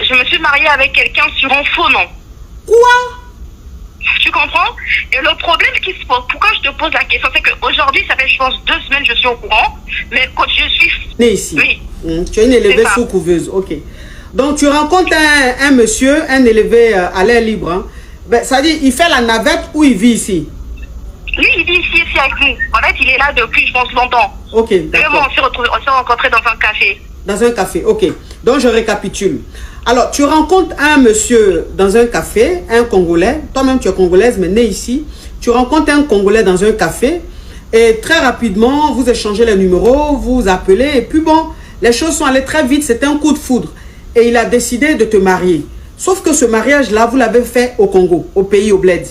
je me suis mariée avec quelqu'un sur un faux nom. Quoi? Tu comprends? Et le problème qui se pose, pourquoi je te pose la question, c'est qu'aujourd'hui, ça fait, je pense, 2 semaines, je suis au courant, mais quand je suis... Né ici. Oui. Tu es une élevée sous couveuse, ok. Donc, tu rencontres un monsieur, un élevé à l'air libre. Hein. Ben, ça dit, il fait la navette ou il vit ici? Lui, il vit ici avec nous. En fait, il est là depuis, je pense, longtemps. Ok, d'accord. On s'est rencontrés dans un café. Dans un café, ok. Donc, je récapitule. Alors, tu rencontres un monsieur dans un café, un Congolais. Toi-même, tu es congolaise, mais né ici. Tu rencontres un Congolais dans un café. Et très rapidement, vous échangez les numéros, vous appelez. Et puis bon, les choses sont allées très vite. C'était un coup de foudre. Et il a décidé de te marier. Sauf que ce mariage-là, vous l'avez fait au Congo, au pays, au bled.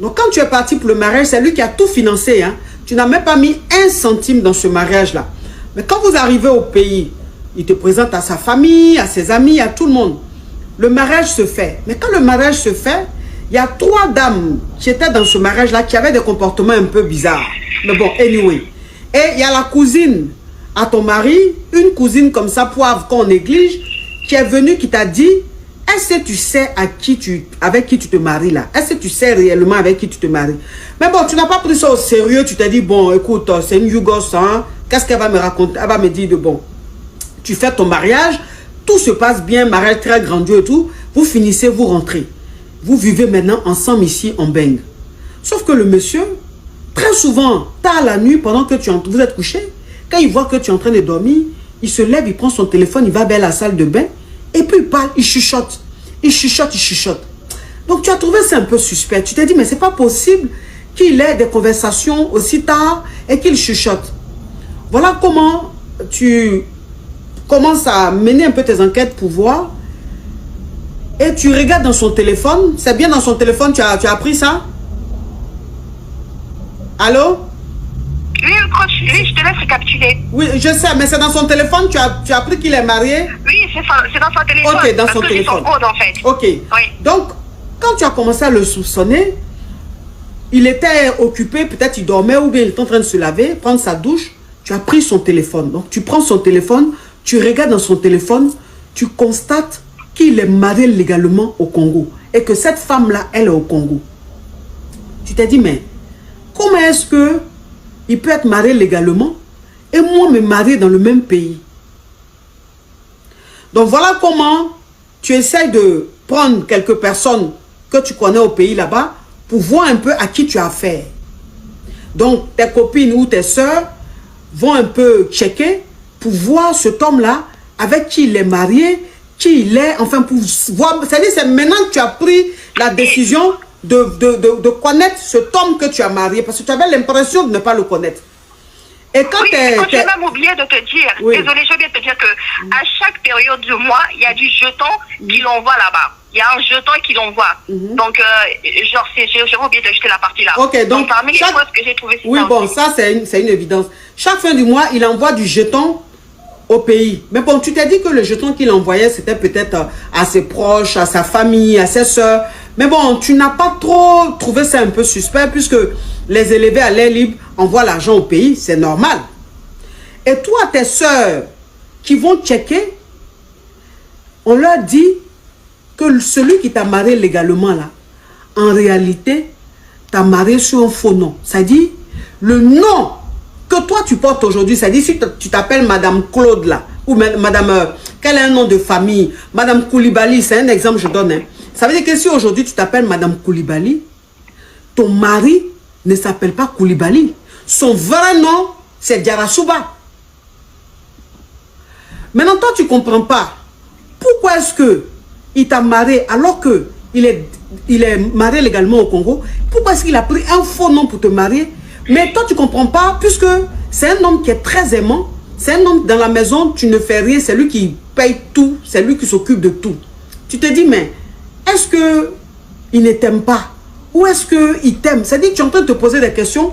Donc, quand tu es parti pour le mariage, c'est lui qui a tout financé. Hein. Tu n'as même pas mis 1 centime dans ce mariage-là. Mais quand vous arrivez au pays, il te présente à sa famille, à ses amis, à tout le monde. Le mariage se fait. Mais quand le mariage se fait, il y a 3 dames qui étaient dans ce mariage-là qui avaient des comportements un peu bizarres. Mais bon, anyway. Et il y a la cousine à ton mari, une cousine comme ça, poivre qu'on néglige, qui est venue, qui t'a dit, est-ce que tu sais avec qui tu te maries là? Est-ce que tu sais réellement avec qui tu te maries? Mais bon, tu n'as pas pris ça au sérieux. Tu t'es dit, bon, écoute, c'est une Yougos, hein? Qu'est-ce qu'elle va me raconter? Elle va me dire de bon. Tu fais ton mariage, tout se passe bien, mariage très grandiose et tout. Vous finissez, vous rentrez. Vous vivez maintenant ensemble ici en Beng. Sauf que le monsieur, très souvent, tard la nuit, pendant que vous êtes couché, quand il voit que tu es en train de dormir, il se lève, il prend son téléphone, il va vers la salle de bain, et puis il parle, il chuchote. Il chuchote, il chuchote. Donc tu as trouvé ça un peu suspect. Tu t'es dit, mais c'est pas possible qu'il ait des conversations aussi tard et qu'il chuchote. Voilà comment tu commences à mener un peu tes enquêtes pour voir. Et tu regardes dans son téléphone. C'est bien dans son téléphone, tu as appris ça? Allô? Oui, je te laisse récapituler. Oui, je sais, mais c'est dans son téléphone, tu as appris qu'il est marié? Oui, c'est dans son téléphone. Ok, dans son téléphone. téléphone. Son code, en fait. Ok. Oui. Donc, quand tu as commencé à le soupçonner, il était occupé, peut-être il dormait ou bien il était en train de se laver, prendre sa douche. Tu as pris son téléphone. Donc, tu prends son téléphone, tu regardes dans son téléphone, tu constates qu'il est marié légalement au Congo et que cette femme-là, elle est au Congo. Tu t'es dit, mais comment est-ce que il peut être marié légalement et moi me marier dans le même pays? Donc voilà comment tu essaies de prendre quelques personnes que tu connais au pays là-bas pour voir un peu à qui tu as affaire. Donc tes copines ou tes soeurs vont un peu checker pour voir cet homme-là avec qui il est marié, qui il est, enfin pour voir. C'est-à-dire c'est maintenant que tu as pris la décision de connaître cet homme que tu as marié parce que tu avais l'impression de ne pas le connaître. Et quand oui, j'ai même oublié de te dire, oui. Désolée, j'ai oublié de te dire que à chaque période du mois, il y a du jeton qu'il envoie là-bas. Il y a un jeton qu'il envoie. Donc, genre, j'ai oublié de jeter la partie là. Ok, donc parmi les choses que j'ai trouvées, oui, bon, ça, c'est une évidence. Chaque fin du mois, il envoie du jeton au pays. Mais bon, tu t'es dit que le jeton qu'il envoyait, c'était peut-être à ses proches, à sa famille, à ses soeurs. Mais bon, tu n'as pas trop trouvé ça un peu suspect puisque les élevés à l'air libre envoient l'argent au pays, c'est normal. Et toi, tes soeurs qui vont checker, on leur dit que celui qui t'a marié légalement là, en réalité, t'a marié sur un faux nom. C'est-à-dire, le nom que toi tu portes aujourd'hui, c'est-à-dire si tu t'appelles Madame Claude là, ou Madame, quel est un nom de famille, Madame Koulibaly, c'est un exemple que je donne. Hein. Ça veut dire que si aujourd'hui tu t'appelles Madame Koulibaly, ton mari ne s'appelle pas Koulibaly. Son vrai nom, c'est Diarasuba. Maintenant, toi, tu ne comprends pas. Pourquoi est-ce qu'il t'a marié alors qu'il est marié légalement au Congo? Pourquoi est-ce qu'il a pris un faux nom pour te marier? Mais toi, tu ne comprends pas, puisque c'est un homme qui est très aimant. C'est un homme dans la maison, tu ne fais rien, c'est lui qui paye tout, c'est lui qui s'occupe de tout. Tu te dis, mais est-ce qu'il ne t'aime pas? Ou est-ce qu'il t'aime? C'est-à-dire que tu es en train de te poser des questions.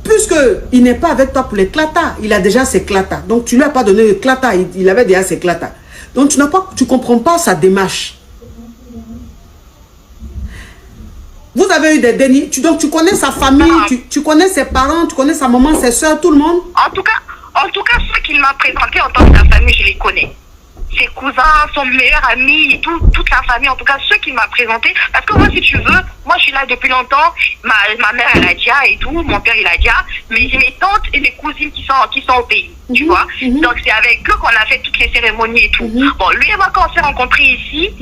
Puisqu'il n'est pas avec toi pour les clatas, il a déjà ses clatas. Donc tu ne lui as pas donné le clatas, il avait déjà ses clatas. Donc tu ne comprends pas sa démarche. Vous avez eu des dénis. Donc tu connais sa famille, tu connais ses parents, tu connais sa maman, ses soeurs, tout le monde? En tout cas, ceux qu'il m'a présenté en tant que sa famille, je les connais. ses cousins, son meilleur ami, toute la famille, en tout cas ceux qui m'a présenté. Parce que moi, si tu veux, moi je suis là depuis longtemps. Ma mère elle a déjà et tout, mon père il a déjà, mais j'ai mes tantes et mes cousines qui sont au pays, tu vois. Donc c'est avec eux qu'on a fait toutes les cérémonies et tout. Bon, lui et moi quand on s'est rencontrés ici,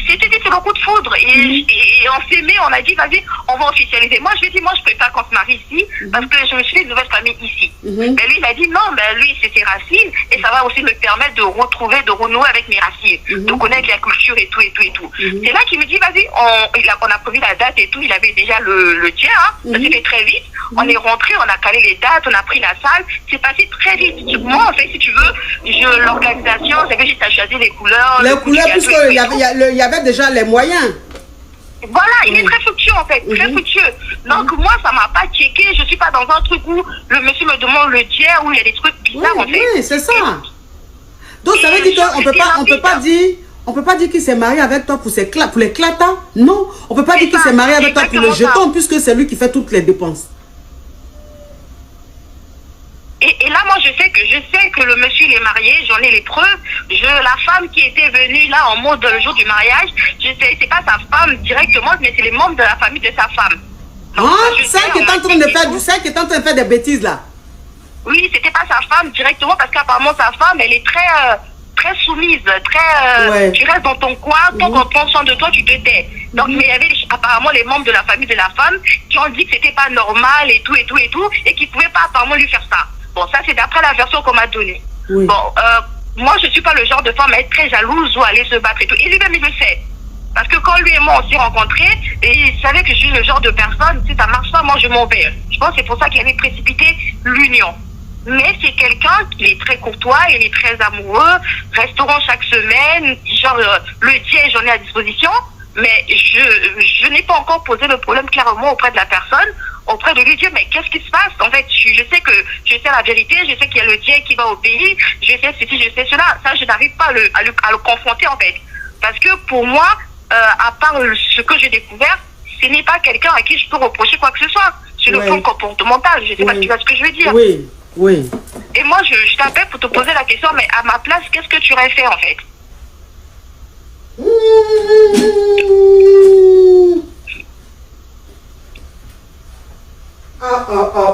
c'était dit c'est le coup de foudre et on s'aimait, on a dit vas-y, on va officialiser. Moi je lui ai dit moi je préfère qu'on se marie ici parce que je me suis fait une nouvelle famille ici. Mais lui il a dit non, mais lui c'est ses racines et ça va aussi me permettre de retrouver, de renouer avec mes racines, de connaître la culture et tout. C'est là qu'il me dit vas-y, on a prévu la date et tout, il avait déjà le tien, ça s'est fait très vite. On est rentré, on a calé les dates, on a pris la salle, c'est passé très vite. Moi en fait si tu veux, l'organisation, j'avais juste à choisir les couleurs. Les couleurs puisqu'il y avait déjà les moyens. Voilà, il est très fructueux en fait, très fructueux. Donc moi, ça m'a pas checké, je suis pas dans un truc où le monsieur me demande le tiers, où il y a des trucs bizarres en fait. Oui, c'est ça. Donc ça veut dire qu'on peut pas dire qu'il s'est marié avec toi pour les clatas. Non, on peut pas dire qu'il s'est marié avec toi pour le jeton, puisque c'est lui qui fait toutes les dépenses. Et là, moi, je sais que le monsieur, il est marié, j'en ai les preuves. La femme qui était venue là en mode le jour du mariage, c'est pas sa femme directement, mais c'est les membres de la famille de sa femme. Donc, ça qui est en train de faire des bêtises là. Oui, c'était pas sa femme directement, parce qu'apparemment sa femme, elle est très soumise, très tu restes dans ton coin, tant qu'on prend soin de toi, tu te tais. Donc, mais il y avait apparemment les membres de la famille de la femme qui ont dit que c'était pas normal et tout, et qui pouvaient pas apparemment lui faire ça. Bon, ça c'est d'après la version qu'on m'a donnée. Bon, moi je suis pas le genre de femme à être très jalouse ou à aller se battre et tout. Et lui-même il le sait. Parce que quand lui et moi on s'est rencontrés, et il savait que je suis le genre de personne, si ça marche pas, moi je m'en vais. Je pense que c'est pour ça qu'il avait précipité l'union. Mais c'est quelqu'un qui est très courtois, il est très amoureux, restaurant chaque semaine, genre le dia j'en ai à disposition, mais je n'ai pas encore posé le problème clairement auprès de la personne, auprès de lui dire mais qu'est-ce qui se passe en fait, je sais la vérité, je sais qu'il y a le dia qui va au pays, je sais ceci, je sais cela, ça je n'arrive pas à le confronter en fait, parce que pour moi à part ce que j'ai découvert, ce n'est pas quelqu'un à qui je peux reprocher quoi que ce soit sur le plan comportemental, je sais pas si tu vois ce que je veux dire. Oui. Et moi, je t'appelle pour te poser la question, mais à ma place, qu'est-ce que tu aurais fait, en fait?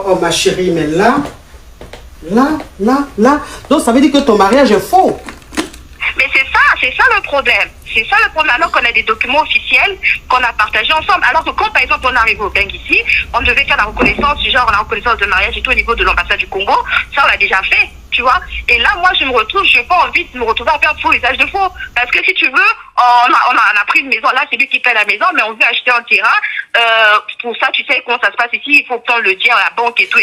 Oh, ma chérie, mais là. Donc, ça veut dire que ton mariage est faux. Mais c'est ça le problème. C'est ça le problème. Alors qu'on a des documents officiels qu'on a partagés ensemble. Alors que quand, par exemple, on arrive au Beng ici, on devait faire la reconnaissance, genre la reconnaissance de mariage et tout au niveau de l'ambassade du Congo. Ça, on l'a déjà fait, tu vois. Et là, moi, je n'ai pas envie de me retrouver à faire faux usage de faux. Parce que si tu veux, on a pris une maison. Là, c'est lui qui paie la maison, mais on veut acheter un terrain. Pour ça, tu sais comment ça se passe ici. Il faut prendre le dia à la banque et tout.